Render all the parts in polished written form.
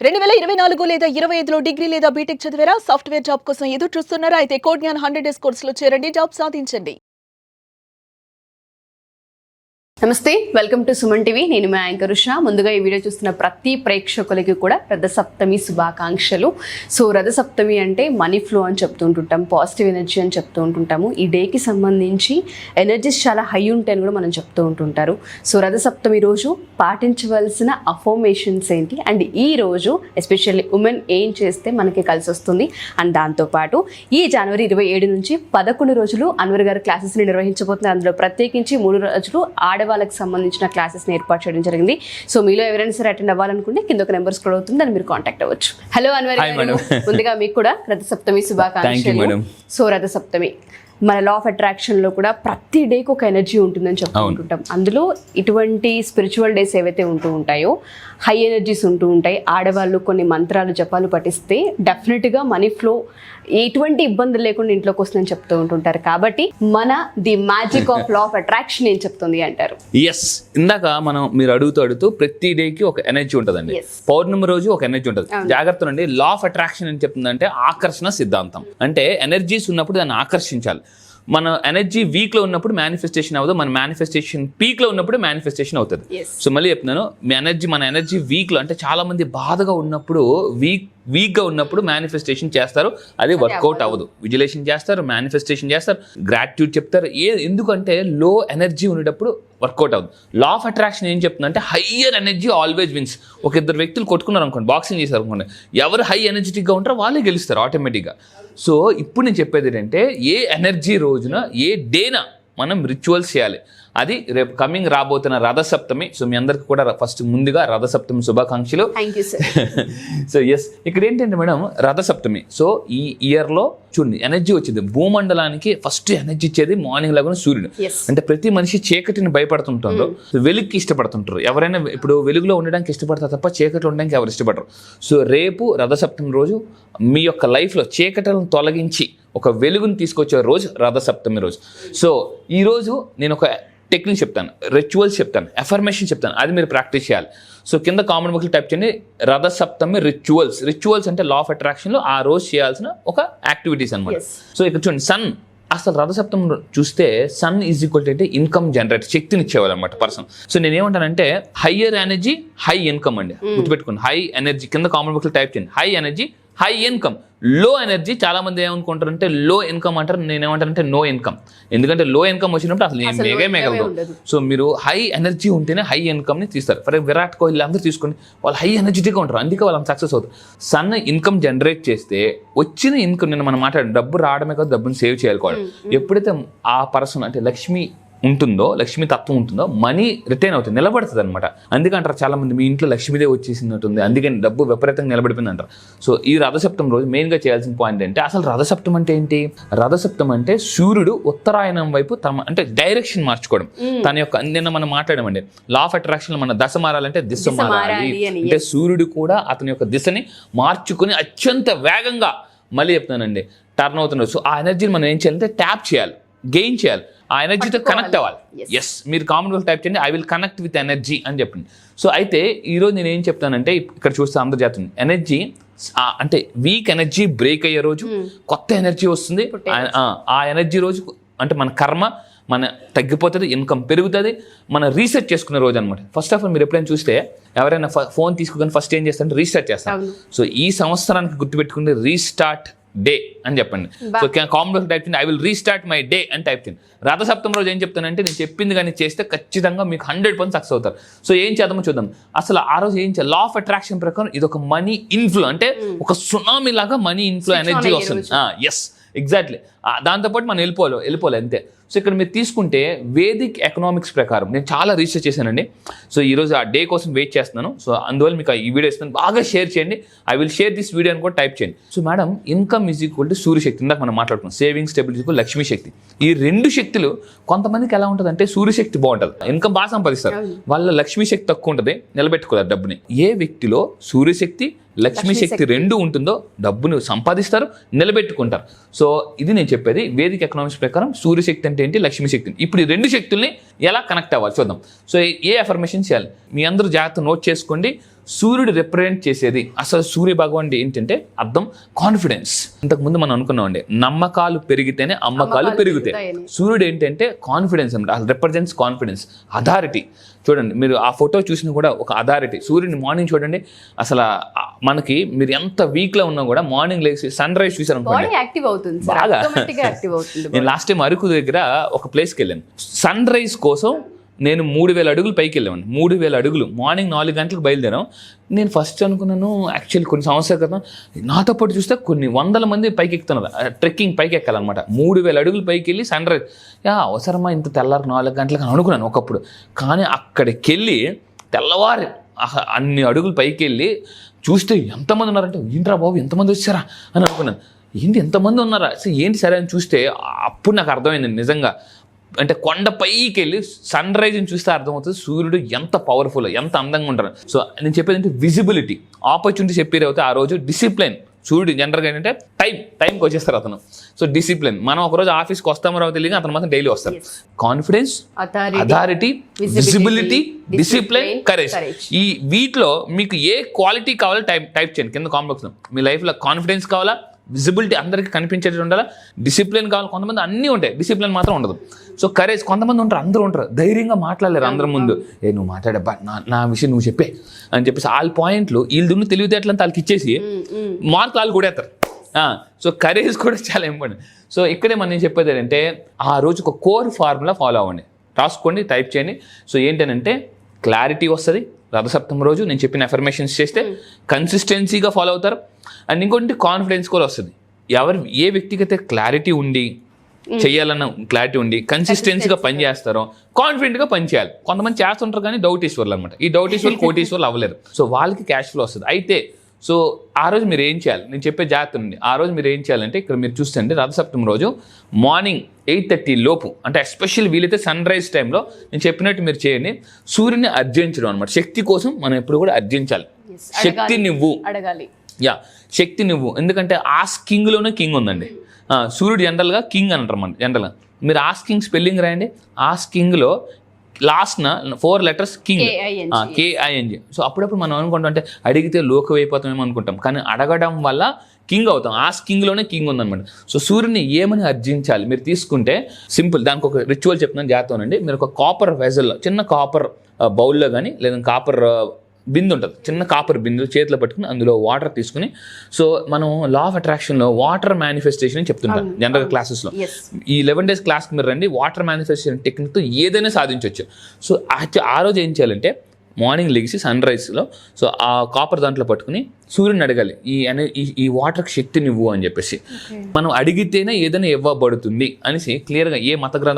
2024 లేదా 25లో డిగ్రీ లేదా బీటెక్ చదివారా? సాఫ్ట్‌వేర్ జాబ్ కోసం ఎదురు చూస్తున్నారా? అయితే కోడ్ జ్ఞాన్ 100 డేస్ కోర్సులో చేరండి, జాబ్ సాధించండి. నమస్తే, వెల్కమ్ టు సుమన్ టీవీ. నేను మీ యాంకర్ ఉషా. ముందుగా ఈ వీడియో చూస్తున్న ప్రతి ప్రేక్షకులకి కూడా రథసప్తమి శుభాకాంక్షలు. సో రథసప్తమి అంటే మనీ ఫ్లో అని చెప్తూ ఉంటుంటాం, పాజిటివ్ ఎనర్జీ అని చెప్తూ ఉంటుంటాము. ఈ డేకి సంబంధించి ఎనర్జీస్ చాలా హై ఉంటాయని కూడా మనం చెప్తూ ఉంటుంటారు. సో రథసప్తమి రోజు పాటించవలసిన అఫర్మేషన్స్ ఏంటి, అండ్ ఈ రోజు ఎస్పెషల్లీ ఉమెన్ ఏం చేస్తే మనకి కలిసి వస్తుంది, అండ్ దాంతోపాటు ఈ జనవరి 27 నుంచి 11 రోజులు అన్వర్ గారి క్లాసెస్ని నిర్వహించబోతున్నారు. అందులో ప్రత్యేకించి 3 రోజులు వాళ్ళకి సంబంధించిన క్లాసెస్ని ఏర్పాటు చేయడం జరిగింది. సో మీలో ఎవరైనా సరే అటెండ్ అవ్వాలనుకుంటే కింద ఒక నెంబర్ స్క్రోల్ అవుతుంది, దాన్ని మీరు కాంటాక్ట్ అవ్వచ్చు. హలో అన్వర్ గారు, ముందుగా మీకు కూడా రథసప్తమి శుభాకాంక్షలు. సో రథసప్తమి మన లా ఆఫ్ అట్రాక్షన్ లో కూడా ప్రతి డేకి ఒక ఎనర్జీ ఉంటుందని చెప్పుకుంటుంటాం. అందులో ఇటువంటి స్పిరిచువల్ డేస్ ఏవైతే ఉంటూ ఉంటాయో హై ఎనర్జీస్ ఉంటూ ఉంటాయి. ఆడవాళ్ళు కొన్ని మంత్రాలు జపాలు పఠిస్తే డెఫినెట్గా మనీ ఫ్లో ఎటువంటి ఇబ్బందులు లేకుండా ఇంట్లోకి వస్తుందని చెప్తూ ఉంటుంటారు. కాబట్టి మన the magic of law of attraction ఏం చెప్తుంది అంటారు? ఎస్, ఇందాక మీరు అడుగుతూ ప్రతి డేకి ఒక ఎనర్జీ ఉంటుందండి. పౌర్ణమి రోజు ఒక ఎనర్జీ ఉంటుంది. జాగ్రత్త అండి, లా ఆఫ్ అట్రాక్షన్ ఏం చెప్తుందంటే ఆకర్షణ సిద్ధాంతం. అంటే ఎనర్జీస్ ఉన్నప్పుడు దాన్ని ఆకర్షించాలి. మన ఎనర్జీ వీక్ లో ఉన్నప్పుడు మేనిఫెస్టేషన్ అవ్వదు, మన మేనిఫెస్టేషన్ పీక్ లో ఉన్నప్పుడు మేనిఫెస్టేషన్ అవుతుంది. సో మళ్ళీ చెప్తున్నాను, మన ఎనర్జీ వీక్ లో, అంటే చాలా మంది బాధగా ఉన్నప్పుడు వీక్ గా ఉన్నప్పుడు మేనిఫెస్టేషన్ చేస్తారు, అది వర్కౌట్ అవ్వదు. విజులేషన్ చేస్తారు, మేనిఫెస్టేషన్ చేస్తారు, గ్రాటిట్యూడ్ చెప్తారు. ఎందుకంటే లో ఎనర్జీ ఉండేటప్పుడు వర్కౌట్ అవ్వదు. లా ఆఫ్ అట్రాక్షన్ ఏం చెప్తుందంటే హయ్యర్ ఎనర్జీ ఆల్వేస్ విన్స్. ఒక ఇద్దరు వ్యక్తులు కొట్టుకున్నారు అనుకోండి, బాక్సింగ్ చేశారు అనుకోండి, ఎవరు హై ఎనర్జెటిక్గా ఉంటారో వాళ్ళే గెలుస్తారు ఆటోమేటిక్గా. సో ఇప్పుడు నేను చెప్పేది ఏంటంటే ఏ ఎనర్జీ రోజున ఏ డేన మనం రిచువల్స్ చేయాలి. అది రేపు కమింగ్ రాబోతున్న రథసప్తమి. సో మీ అందరికి కూడా ఫస్ట్ ముందుగా రథసప్తమి శుభాకాంక్షలు. సో ఎస్, ఇక్కడ ఏంటంటే మేడం రథసప్తమి. సో ఈ ఇయర్లో చూడండి ఎనర్జీ వచ్చింది భూమండలానికి. ఫస్ట్ ఎనర్జీ ఇచ్చేది మార్నింగ్ లాగా సూర్యుడు. అంటే ప్రతి మనిషి చీకటిని భయపడుతుంటారు, వెలుగుకి ఇష్టపడుతుంటారు. ఎవరైనా ఇప్పుడు వెలుగులో ఉండడానికి ఇష్టపడతారు తప్ప చీకట్లో ఉండడానికి ఎవరు ఇష్టపడరు. సో రేపు రథసప్తమి రోజు మీ యొక్క లైఫ్లో చీకట్లను తొలగించి ఒక వెలుగుని తీసుకొచ్చే రోజు రథసప్తమి రోజు. సో ఈ రోజు నేను ఒక టెక్నిక్ చెప్తాను, రిచువల్స్ చెప్తాను, అఫర్మేషన్ చెప్తాను, అది మీరు ప్రాక్టీస్ చేయాలి. సో కింద కామెంట్ బాక్స్లో టైప్ చేయండి రథసప్తమి రిచువల్స్ అంటే లా ఆఫ్ అట్రాక్షన్లో ఆ రోజు చేయాల్సిన ఒక యాక్టివిటీస్ అనమాట. సో ఇక్కడ చూడండి, సన్ అసలు రథసప్తం చూస్తే సన్ ఈజ్ ఈక్వల్ టు అంటే ఇన్కమ్ జనరేట్, శక్తిని ఇచ్చేవాళ్ళు అనమాట పర్సన్. సో నేనేమంటానంటే హయ్యర్ ఎనర్జీ హై ఇన్కమ్ అండి, గుర్తుపెట్టుకోండి. హై ఎనర్జీ కింద కామెంట్ బాక్స్లో టైప్ చేయండి, హై ఎనర్జీ హై ఇన్కమ్. లో ఎనర్జీ చాలా మంది ఏమనుకుంటారు అంటే లో ఇన్కమ్ అంటారు, నేనేమంటానంటే నో ఇన్కమ్. ఎందుకంటే లో ఇన్కమ్ వచ్చినప్పుడు అసలు మేగలదు. సో మీరు హై ఎనర్జీ ఉంటేనే హై ఇన్కమ్ ని తీస్తారు. ఫర్ విరాట్ కోహ్లీ అందరూ తీసుకోండి, వాళ్ళు హై ఎనర్జెటిక్గా ఉంటారు, అందుకే వాళ్ళు సక్సెస్ అవుతారు. సన్ ఇన్కమ్ జనరేట్ చేస్తే వచ్చిన ఇన్కమ్, నేను మనం మాట్లాడాలి, డబ్బు రావడమే కాదు డబ్బుని సేవ్ చేసుకోవాలి. ఎప్పుడైతే ఆ పర్సన్ అంటే లక్ష్మి తత్వం ఉంటుందో మనీ రిటైన్ అవుతుంది, నిలబడుతుంది అనమాట. అందుకంటారు చాలా మంది మీ ఇంట్లో లక్ష్మీదేవి వచ్చేసినట్టుంది, అందుకని డబ్బు విపరీతంగా నిలబడిపోయింది అంటారు. సో ఈ రథసప్తం రోజు మెయిన్గా చేయాల్సిన పాయింట్ అంటే అసలు రథసప్తం అంటే ఏంటి? రథసప్తం అంటే సూర్యుడు ఉత్తరాయణం వైపు అంటే డైరెక్షన్ మార్చుకోవడం. తన యొక్క నిన్న మనం మాట్లాడమండి లా ఆఫ్ అట్రాక్షన్, మన దశ మారాలంటే దిశ మారాలి అంటే సూర్యుడు కూడా అతని యొక్క దిశని మార్చుకుని అత్యంత వేగంగా, మళ్ళీ చెప్తానండి, టర్న్ అవుతున్నారు. సో ఆ ఎనర్జీని మనం ఏం చేయాలంటే ట్యాప్ చేయాలి, గెయిన్ చేయాలి, ఆ ఎనర్జీతో కనెక్ట్ అవ్వాలి. ఎస్, మీరు కామెంట్ బాక్స్ టైప్ చేయండి, I will connect with energy అని చెప్పండి. సో అయితే ఈరోజు నేను ఏం చెప్తానంటే, ఇక్కడ చూస్తే అందరూ చేస్తుంది ఎనర్జీ అంటే వీక్ ఎనర్జీ బ్రేక్ అయ్యే రోజు కొత్త ఎనర్జీ వస్తుంది. ఆ ఎనర్జీ రోజు అంటే మన కర్మ తగ్గిపోతుంది, ఇన్కమ్ పెరుగుతుంది, మనం రీసెట్ చేసుకునే రోజు అనమాట. ఫస్ట్ ఆఫ్ ఆల్ మీరు ఎప్పుడైనా చూస్తే ఎవరైనా ఫోన్ తీసుకుని ఫస్ట్ ఏం చేస్తారంటే రీస్టార్ట్ చేస్తారు. సో ఈ సంవత్సరానికి గుర్తుపెట్టుకుంటే రీస్టార్ట్ డే అని చెప్పండి. సో కామెంట్ టైప్ చేయండి, I will restart my day అని టైప్ చేయండి. రథసప్తమి రోజు ఏం చెప్తానంటే, నేను చెప్పింది కానీ చేస్తే ఖచ్చితంగా మీకు 100% సక్సెస్ అవుతారు. సో ఏం చేద్దామో చూద్దాం. అసలు ఆ రోజు ఏం చేయాలి? లా ఆఫ్ అట్రాక్షన్ ప్రకారం ఇది ఒక మనీ ఇన్ఫ్లో, అంటే ఒక సునామీ లాగా మనీ ఇన్ఫ్లో ఎనర్జీ వస్తుంది. Yes, exactly. దాంతోపాటు మనం వెళ్ళిపోవాలి అంతే. సో ఇక్కడ మీరు తీసుకుంటే వేదిక్ ఎకనామిక్స్ ప్రకారం నేను చాలా రీసెర్చ్ చేశానండి. సో ఈరోజు ఆ డే కోసం వెయిట్ చేస్తున్నాను. సో అందువల్ల మీకు ఈ వీడియో ఇస్తాను, బాగా షేర్ చేయండి. I will share this video అని కూడా టైప్ చేయండి. So madam, income is equal to Suryashakti, ఇందాక మనం మాట్లాడుకున్నాం. Saving stability equal Lakshmi shakti. ఈ రెండు శక్తులు కొంతమందికి ఎలా ఉంటుంది అంటే సూర్యశక్తి బాగుంటుంది, ఇన్కమ్ బాగా సంపాదిస్తారు, వాళ్ళ లక్ష్మీ శక్తి తక్కువ ఉంటుంది, నిలబెట్టుకోవాలి డబ్బుని. ఏ వ్యక్తిలో సూర్యశక్తి లక్ష్మీ శక్తి రెండు ఉంటుందో డబ్బును సంపాదిస్తారు, నిలబెట్టుకుంటారు. సో ఇది నేను చెప్పేది వేదిక ఎకనామిక్స్ ప్రకారం సూర్యశక్తి అంటే ఏంటి, లక్ష్మీ శక్తి. ఇప్పుడు ఈ రెండు శక్తుల్ని ఎలా కనెక్ట్ అవ్వాలి చూద్దాం. సో ఏ అఫర్మేషన్ చేయాలి మీ అందరూ జాగ్రత్త నోట్ చేసుకోండి. సూర్యుడు రిప్రజెంట్ చేసేది అసలు సూర్య భగవానుడు ఏంటంటే అర్థం కాన్ఫిడెన్స్. ఇంతకుముందు మనం అనుకున్నామండి, నమ్మకాలు పెరిగితేనే అమ్మకాలు పెరుగుతాయి. సూర్యుడు ఏంటంటే కాన్ఫిడెన్స్ అనమాట, అసలు రిప్రజెంట్స్ కాన్ఫిడెన్స్, అథారిటీ. చూడండి మీరు ఆ ఫోటో చూసినా కూడా ఒక అథారిటీ. సూర్యుని మార్నింగ్ చూడండి, అసలు మనకి మీరు ఎంత వీక్ లో ఉన్నా కూడా మార్నింగ్ లేచి సన్ రైజ్ చూసారు అనుకోండి బాగా. నేను లాస్ట్ టైం అరకు దగ్గర ఒక ప్లేస్కి వెళ్ళాను, సన్ రైజ్ కోసం నేను 3000 అడుగులు పైకి వెళ్ళాను. 3000 అడుగులు మార్నింగ్ 4 గంటలకు బయలుదేరాం. నేను ఫస్ట్ అనుకున్నాను యాక్చువల్లీ కొన్ని సంవత్సరాల క్రితం నాతో పాటు చూస్తే కొన్ని 100 మంది పైకి ఎక్కుతున్నారు, ట్రెక్కింగ్ పైకి ఎక్కాలన్నమాట. 3000 అడుగులు పైకి వెళ్ళి సన్ రైజ్, అవసరమా ఇంత తెల్లారు 4 గంటలకు అని అనుకున్నాను ఒకప్పుడు. కానీ అక్కడికి వెళ్ళి తెల్లవారు అన్ని అడుగులు పైకి వెళ్ళి చూస్తే ఎంతమంది ఉన్నారంటే ఏంట్రా బాబు ఎంతమంది వచ్చారా అని అనుకున్నాను. ఏంటి ఎంతమంది ఉన్నారా ఏంటి సరే అని చూస్తే అప్పుడు నాకు అర్థమైంది నిజంగా. అంటే కొండ పైకి వెళ్ళి సన్ రైజ్ని చూస్తే అర్థమవుతుంది సూర్యుడు ఎంత పవర్ఫుల్, ఎంత అందంగా ఉంటారు. సో నేను చెప్పేది అంటే విజిబిలిటీ, ఆపర్చునిటీ చెప్పేది అవుతే ఆ రోజు డిసిప్లిన్. సూర్యుడు జనరల్గా ఏంటంటే టైంకి వచ్చేస్తారు అతను. సో డిసిప్లిన్, మనం ఒకరోజు ఆఫీస్కి వస్తామో రావు తెలియదు, అతను మాత్రం డైలీ వస్తారు. Confidence, authority, visibility, discipline, courage. ఈ వీటిలో మీకు ఏ క్వాలిటీ కావాలో టైప్ చేయండి కింద కామెంట్ బాక్స్లో. మీ లైఫ్లో కాన్ఫిడెన్స్ కావాలా, విజిబిలిటీ అందరికీ కనిపించేది ఉండాలా, డిసిప్లిన్ కావాలి. కొంతమంది అన్నీ ఉంటాయి, డిసిప్లిన్ మాత్రం ఉండదు. సో కరేజ్, కొంతమంది ఉంటారు అందరూ ఉంటారు ధైర్యంగా మాట్లాడలేరు అందరి ముందు, నువ్వు మాట్లాడబ్బా నా విషయం నువ్వు చెప్పే అని చెప్పేసి వాళ్ళ పాయింట్లు వీళ్ళు దున్ను తెలివితేటలంతా వాళ్ళకి ఇచ్చేసి మార్కులు వాళ్ళు కూడేస్తారు. సో కరేజ్ కూడా చాలా ఇంపార్టెంట్. సో ఇక్కడే మనం చెప్పేది ఏంటంటే ఆ రోజు ఒక కోర్ ఫార్ములా ఫాలో అవ్వండి, రాసుకోండి, టైప్ చేయండి. సో ఏంటంటే క్లారిటీ వస్తుంది రథసప్తమి రోజు. నేను చెప్పిన అఫర్మేషన్స్ చేస్తే కన్సిస్టెన్సీగా ఫాలో అవుతారు. అండ్ ఇంకోటి కాన్ఫిడెన్స్ కూడా వస్తుంది. ఏ వ్యక్తికి అయితే క్లారిటీ ఉండి చేయాలన్న క్లారిటీ ఉండి కన్సిస్టెన్సీగా పని చేస్తారో కాన్ఫిడెంట్గా పని చేయాలి. కొంతమంది చేస్తుంటారు కానీ డౌట్ ఈశ్వర్లు అనమాట. ఈ డౌట్ ఈశ్వర్లు కోటీశ్వర్లు అవ్వలేరు. సో వాళ్ళకి క్యాష్ ఫ్లో వస్తుంది. అయితే సో ఆ రోజు మీరు ఏం చేయాలి, నేను చెప్పే జాగ్రత్త ఉంది. ఆ రోజు మీరు ఏం చేయాలంటే ఇక్కడ మీరు చూస్తే రథసప్తమి రోజు మార్నింగ్ 8:30 లోపు, అంటే ఎస్పెషల్లీ వీలైతే సన్ రైజ్ టైంలో నేను చెప్పినట్టు మీరు చేయండి. సూర్యుని అర్జించడం అనమాట. శక్తి కోసం మనం ఎప్పుడు కూడా అర్జించాలి. శక్తి నువ్వు అడగాలి, శక్తి నువ్వు. ఎందుకంటే ఆస్కింగ్లోనే కింగ్ ఉందండి. సూర్యుడు జనరల్గా కింగ్ అంటారు మన జనరల్గా. మీరు ఆస్కింగ్ స్పెల్లింగ్ రాయండి. ఆస్కింగ్లో లాస్ట్న 4 లెటర్స్ కింగ్, KING. సో అప్పుడప్పుడు మనం అనుకుంటాం అంటే అడిగితే లోకం అయిపోతామేమో అనుకుంటాం, కానీ అడగడం వల్ల కింగ్ అవుతాం. ఆస్కింగ్లోనే కింగ్ ఉందన్నమాట. సో సూర్యుని ఏమని అర్జించాలి మీరు తీసుకుంటే సింపుల్, దానికి ఒక రిచువల్ చెప్తున్నాను జాగ్రత్తనండి. మీరు ఒక కాపర్ వెజల్లో, చిన్న కాపర్ బౌల్లో కానీ లేదా కాపర్ బిందు ఉంటుంది, చిన్న కాపర్ బిందు చేతిలో పట్టుకుని అందులో వాటర్ తీసుకుని, సో మనం లా ఆఫ్ అట్రాక్షన్లో వాటర్ మేనిఫెస్టేషన్ అని చెప్తుంటాం జనరల్ క్లాసెస్లో. ఈ 11 days క్లాస్కి మీరు రండి, వాటర్ మేనిఫెస్టేషన్ టెక్నిక్తో ఏదైనా సాధించవచ్చు. సో ఆ రోజు ఏం చేయాలంటే మార్నింగ్ లెగిసి సన్ రైజ్లో సో ఆ కాపర్ దాంట్లో పట్టుకుని సూర్యుని అడగాలి, ఈ వాటర్కి శక్తి నువ్వు అని చెప్పేసి. మనం అడిగితేనే ఏదైనా ఇవ్వబడుతుంది అనేసి క్లియర్గా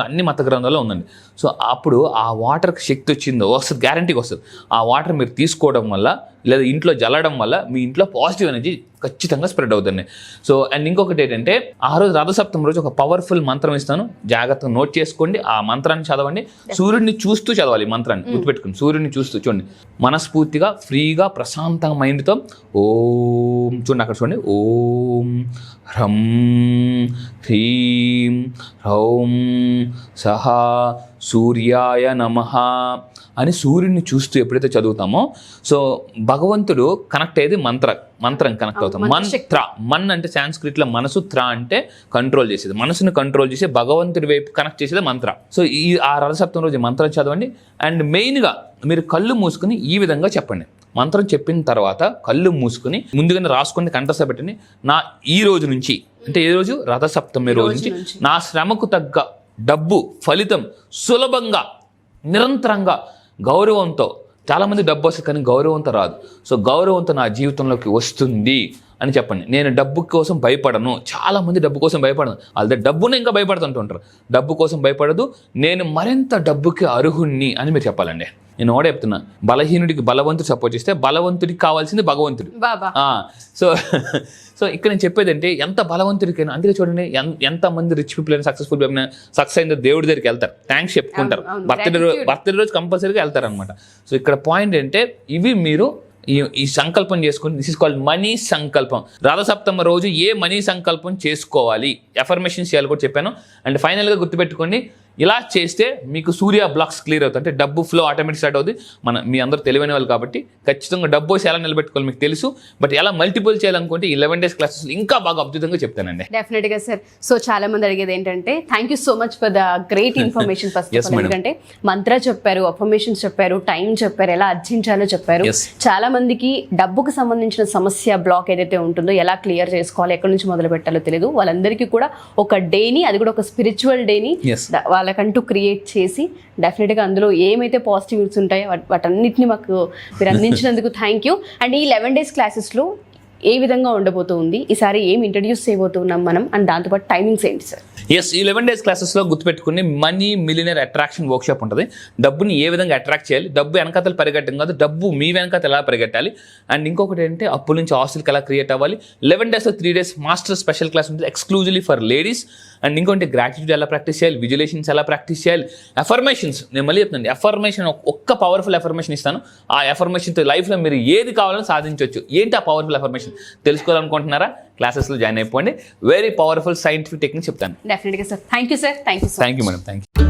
అన్ని మత గ్రంథాల్లో ఉందండి. సో అప్పుడు ఆ వాటర్కి శక్తి వచ్చిందో వస్తుంది, గ్యారంటీగా వస్తుంది. ఆ వాటర్ మీరు తీసుకోవడం వల్ల లేదా ఇంట్లో జల్లడం వల్ల మీ ఇంట్లో పాజిటివ్ ఎనర్జీ ఖచ్చితంగా స్ప్రెడ్ అవుతుంది. సో అండ్ ఇంకొకటి ఏంటంటే ఆ రోజు రథసప్తమి రోజు ఒక పవర్ఫుల్ మంత్రం ఇస్తాను, జాగ్రత్తగా నోట్ చేసుకోండి. ఆ మంత్రాన్ని చదవండి, సూర్యుడిని చూస్తూ చదవాలి. ఈ మంత్రాన్ని గుర్తుపెట్టుకుని సూర్యుడిని చూస్తూ చూడండి, మనస్ఫూర్తిగా ఫ్రీగా ప్రశాంతంగా మైండ్తో ఓం, చూడండి అక్కడ చూడండి, ఓం హ్రం హ్రీం హ్రౌం సహా సూర్యాయ నమః అని సూర్యుడిని చూస్తూ ఎప్పుడైతే చదువుతామో సో భగవంతుడు కనెక్ట్ అయ్యేది మంత్రం కనెక్ట్ అవుతాం. మన్ అంటే సాంస్క్రిట్లో మనసు, త్ర అంటే కంట్రోల్ చేసేది, మనసును కంట్రోల్ చేసి భగవంతుడి వైపు కనెక్ట్ చేసేది మంత్ర. సో ఆ రథసప్తమి రోజు మంత్రం చదవండి. అండ్ మెయిన్గా మీరు కళ్ళు మూసుకుని ఈ విధంగా చెప్పండి. మంత్రం చెప్పిన తర్వాత కళ్ళు మూసుకుని ముందుగానే రాసుకుని కంఠస్థ పెట్టండి. ఈ రోజు నుంచి అంటే ఏ రోజు రథసప్తమి రోజు నుంచి నా శ్రమకు తగ్గ డబ్బు ఫలితం సులభంగా నిరంతరంగా గౌరవంతో, చాలామంది డబ్బు వస్తుంది కానీ గౌరవంతో రాదు. సో గౌరవంతో నా జీవితంలోకి వస్తుంది అని చెప్పండి. నేను డబ్బు కోసం భయపడను. చాలామంది డబ్బు కోసం భయపడను, వాళ్ళ డబ్బును ఇంకా భయపడుతుంటుంటారు. డబ్బు కోసం భయపడదు, నేను మరింత డబ్బుకి అర్హుణ్ణి అని మీరు చెప్పాలండి. నేను ఒకటే చెప్తున్నా, బలహీనుడికి బలవంతుడు సపోర్ట్ చేస్తే బలవంతుడికి కావాల్సింది భగవంతుడు. సో ఇక్కడ నేను చెప్పేది అంటే ఎంత బలవంతుడికైనా, అందుకే చూడండి ఎంతమంది రిచ్ పీపుల్ అయినా సక్సెస్ఫుల్ అయినా సక్సెస్ అయిన దేవుడి దగ్గరికి వెళ్తారు, థ్యాంక్స్ చెప్పుకుంటారు, బర్త్డే రోజు కంపల్సరీగా వెళ్తారు అనమాట. సో ఇక్కడ పాయింట్ ఏంటంటే ఇవి మీరు ఈ సంకల్పం చేసుకుని, దిస్ ఇస్ కాల్డ్ మనీ సంకల్పం. రథసప్తమి రోజు ఏ మనీ సంకల్పం చేసుకోవాలి, ఎఫర్మేషన్స్ చేయాలి కూడా చెప్పాను. అండ్ ఫైనల్గా గుర్తుపెట్టుకోండి, ఇలా చేస్తే మీకు సూర్య బ్లాక్స్ క్లియర్ అవుతుంది, అంటే డబ్బు ఫ్లో ఆటోమేటిక్ స్టార్ట్ అవుతుంది. మీ అందరూ తెలివైన వాళ్ళు కాబట్టి ఖచ్చితంగా డబ్బు వచ్చి ఎలా నిలబెట్టుకోవాలి మీకు తెలుసు, బట్ ఎలా మల్టిపుల్ చేయాలనుకుంటే ఈ 11 days క్లాసెస్ ఇంకా బాగా అద్భుతంగా చెప్తానండి. డెఫినెట్గా సార్. సో చాలా మంది అడిగేది ఏంటంటే thank you so much for the great information first of all. ఎందుకంటే మంత్ర చెప్పారు, అఫర్మేషన్స్ చెప్పారు, టైం చెప్పారు, ఎలా అర్జించాలో చెప్పారు. చాలా మందికి డబ్బుకు సంబంధించిన సమస్య బ్లాక్ ఏదైతే ఉంటుందో ఎలా క్లియర్ చేసుకోవాలి, ఎక్కడి నుంచి మొదలు పెట్టాలో తెలియదు. వాళ్ళందరికీ కూడా ఒక డేని, అది కూడా ఒక స్పిరిచువల్ డేని వాళ్ళకంటూ క్రియేట్ చేసి డెఫినెట్గా అందులో ఏమైతే పాజిటివ్స్ ఉంటాయో వాటన్నిటిని మాకు మీరు అందించినందుకు థ్యాంక్ యూ. అండ్ ఈ 11 days క్లాసెస్లో ఏ విధంగా ఉండబోతుంది, ఈసారి ఏం ఇంట్రడ్యూస్ చేయబోతున్నాం మనం, అండ్ దాంతోపాటు టైమింగ్స్ ఏంటి సార్? ఈ 11 days క్లాసెస్లో గుర్తుపెట్టుకుని మనీ మిలియనర్ అట్రాక్షన్ వర్క్షాప్ ఉంటుంది. డబ్బుని ఏ విధంగా అట్రాక్ట్ చేయాలి, డబ్బు వెనకాతలు పరిగెట్టడం కాదు, డబ్బు మీ వెనకాత ఎలా పరిగెట్టాలి, అండ్ ఇంకొకటి ఏంటంటే అప్పుల నుంచి ఆస్తులకి ఎలా క్రియేట్ అవ్వాలి. 11 days 3 days master special class ఉంటుంది ఎక్స్క్లూజివ్లీ ఫర్ లేడీస్. అండ్ ఇంకొకటి గ్రాటిట్యూడ్ ఎలా ప్రాక్టీస్ చేయాలి, విజులేషన్స్ ఎలా ప్రాక్టీస్ చేయాలి, అఫర్మేషన్స్. నేను మళ్ళీ చెప్తాను, అఫర్మేషన్ ఒక్క పవర్ఫుల్ అఫర్మేషన్ ఇస్తాను. ఆ అఫర్మేషన్తో లైఫ్లో మీరు ఏది కావాలని సాధించవచ్చు. ఏంటి ఆ పవర్ఫుల్ అఫర్మేషన్ తెలుసుకోవాలనుకుంటున్నారా? క్లాసెస్లో జాయిన్ అయిపోండి. వెరీ పవర్ఫుల్ సైంటిఫిక్ టెక్నిక్ చెప్తాను. డెఫినెట్గా sir. Thank you sir. Thank you madam. Thank you.